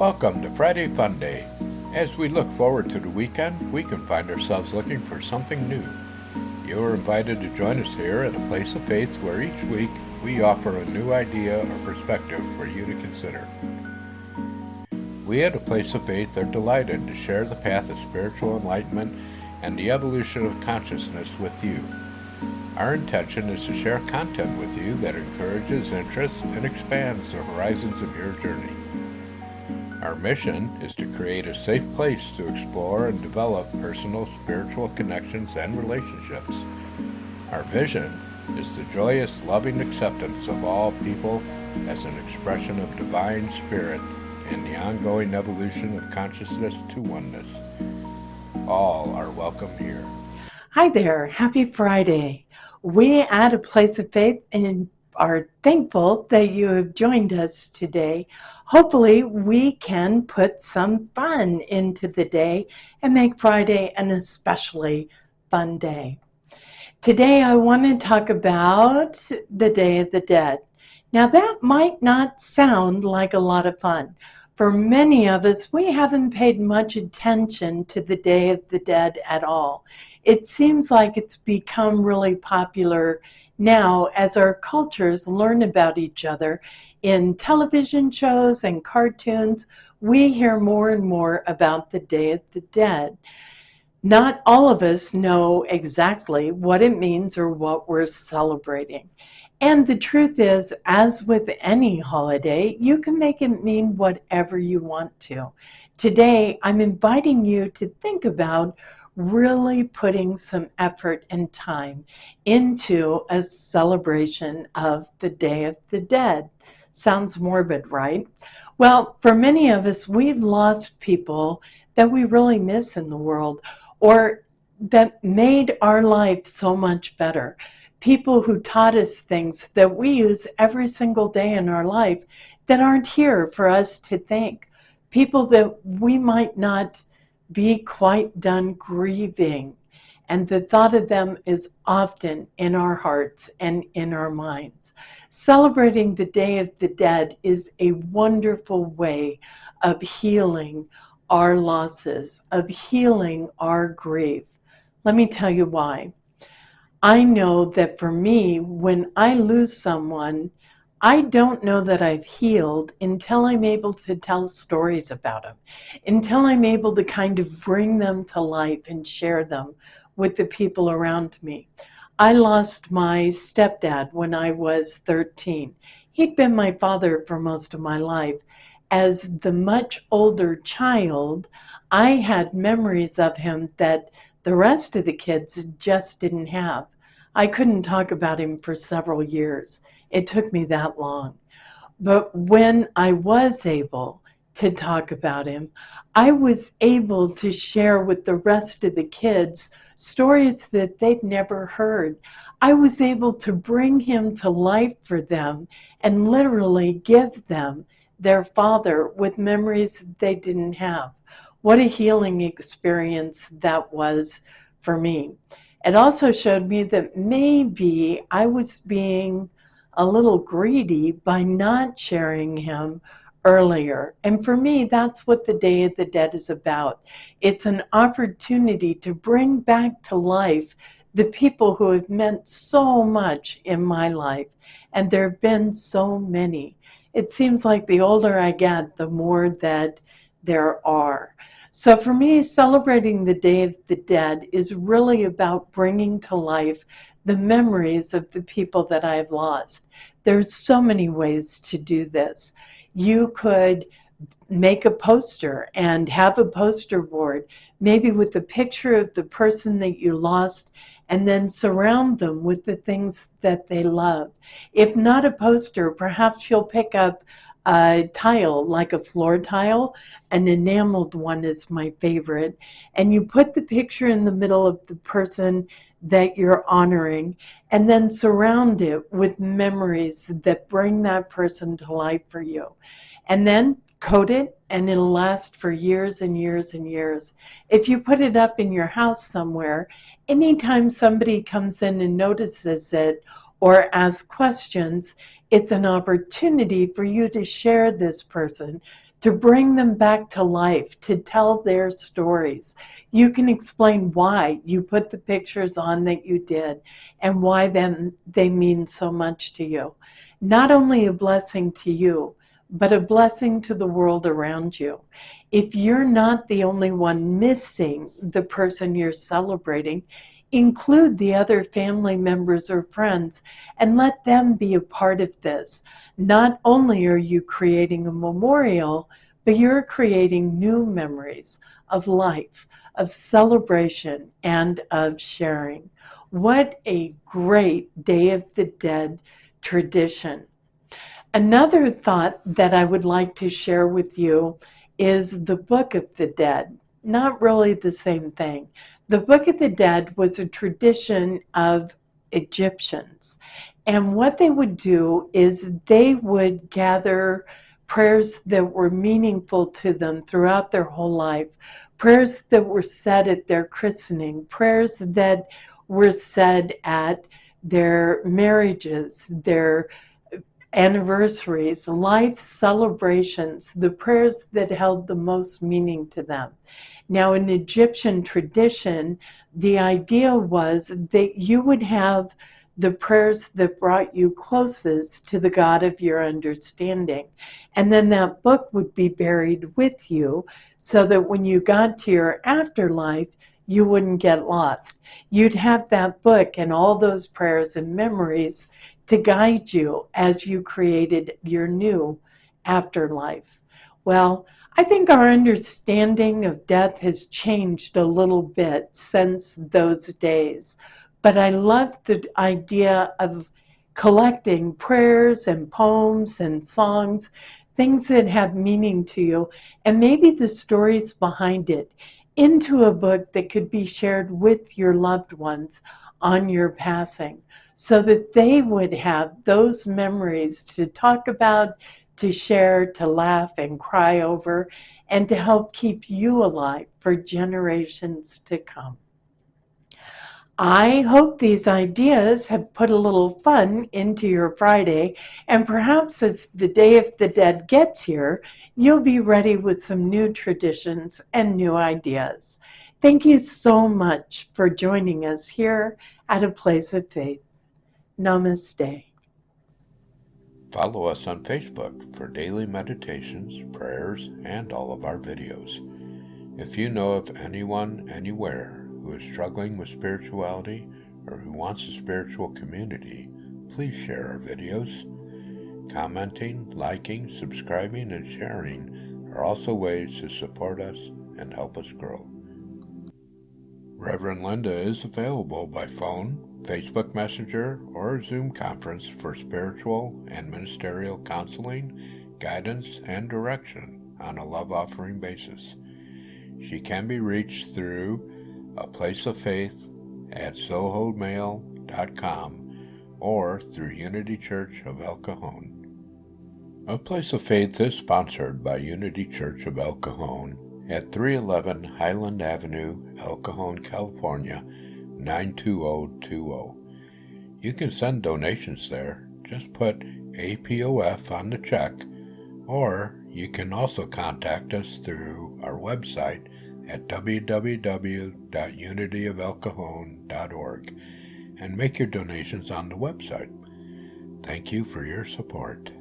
Welcome to Friday Funday. As we look forward to the weekend, we can find ourselves looking for something new. You are invited to join us here at a place of faith where each week we offer a new idea or perspective for you to consider. We at a place of faith are delighted to share the path of spiritual enlightenment and the evolution of consciousness with you. Our intention is to share content with you that encourages interest and expands the horizons of your journey. Our mission is to create a safe place to explore and develop personal spiritual connections and relationships. Our vision is the joyous, loving acceptance of all people as an expression of divine spirit in the ongoing evolution of consciousness to oneness. All are welcome here. Hi there, happy Friday. We at a place of faith and are thankful that you have joined us today. Hopefully we can put some fun into the day and make Friday an especially fun day. Today I want to talk about the Day of the Dead. Now that might not sound like a lot of fun. For many of us, we haven't paid much attention to the Day of the Dead at all. It seems like it's become really popular now as our cultures learn about each other. In television shows and cartoons, we hear more and more about the Day of the Dead. Not all of us know exactly what it means or what we're celebrating. And the truth is, as with any holiday, you can make it mean whatever you want to. Today, I'm inviting you to think about really putting some effort and time into a celebration of the Day of the Dead. Sounds morbid, right? Well, for many of us, we've lost people that we really miss in the world or that made our life so much better. People who taught us things that we use every single day in our life that aren't here for us to thank. People that we might not be quite done grieving. And the thought of them is often in our hearts and in our minds. Celebrating the Day of the Dead is a wonderful way of healing our losses, of healing our grief. Let me tell you why. I know that for me, when I lose someone, I don't know that I've healed until I'm able to tell stories about them, until I'm able to kind of bring them to life and share them with the people around me. I lost my stepdad when I was 13. He'd been my father for most of my life. As the much older child, I had memories of him that the rest of the kids just didn't have. I couldn't talk about him for several years. It took me that long. But when I was able to talk about him, I was able to share with the rest of the kids stories that they'd never heard. I was able to bring him to life for them and literally give them their father with memories they didn't have. What a healing experience that was for me. It also showed me that maybe I was being a little greedy by not sharing him earlier. And for me, that's what the Day of the Dead is about. It's an opportunity to bring back to life the people who have meant so much in my life. And there have been so many. It seems like the older I get, the more that there are. So for me, celebrating the Day of the Dead is really about bringing to life the memories of the people that I've lost. There's so many ways to do this. You could make a poster and have a poster board, maybe with a picture of the person that you lost, and then surround them with the things that they love. If not a poster, perhaps you'll pick up a tile, like a floor tile. An enameled one is my favorite. And you put the picture in the middle of the person that you're honoring, and then surround it with memories that bring that person to life for you. And then coat it, and it'll last for years and years and years. If you put it up in your house somewhere, anytime somebody comes in and notices it, or ask questions, it's an opportunity for you to share this person, to bring them back to life, to tell their stories. You can explain why you put the pictures on that you did and why they mean so much to you. Not only a blessing to you, but a blessing to the world around you. If you're not the only one missing the person you're celebrating, include the other family members or friends and let them be a part of this. Not only are you creating a memorial, but you're creating new memories of life, of celebration, and of sharing. What a great Day of the Dead tradition. Another thought that I would like to share with you is the Book of the Dead. Not really the same thing. The Book of the Dead was a tradition of Egyptians. And what they would do is they would gather prayers that were meaningful to them throughout their whole life, prayers that were said at their christening, prayers that were said at their marriages, their anniversaries, life celebrations, the prayers that held the most meaning to them. Now, in Egyptian tradition, the idea was that you would have the prayers that brought you closest to the God of your understanding. And then that book would be buried with you so that when you got to your afterlife, you wouldn't get lost. You'd have that book and all those prayers and memories to guide you as you created your new afterlife. Well, I think our understanding of death has changed a little bit since those days, but I love the idea of collecting prayers and poems and songs, things that have meaning to you, and maybe the stories behind it into a book that could be shared with your loved ones on your passing, so that they would have those memories to talk about, to share, to laugh and cry over, and to help keep you alive for generations to come. I hope these ideas have put a little fun into your Friday, and perhaps as the Day of the Dead gets here, you'll be ready with some new traditions and new ideas. Thank you so much for joining us here at A Place of Faith. Namaste. Follow us on Facebook for daily meditations, prayers, and all of our videos. If you know of anyone anywhere who is struggling with spirituality or who wants a spiritual community, please share our videos. Commenting, liking, subscribing, and sharing are also ways to support us and help us grow. Reverend Linda is available by phone, Facebook Messenger, or Zoom conference for spiritual and ministerial counseling, guidance, and direction on a love offering basis. She can be reached through A Place of Faith at sohomail.com or through Unity Church of El Cajon. A Place of Faith is sponsored by Unity Church of El Cajon at 311 Highland Avenue, El Cajon, California, 92020. You can send donations there. Just put APOF on the check, or you can also contact us through our website at www.unityofelcajon.org and make your donations on the website. Thank you for your support.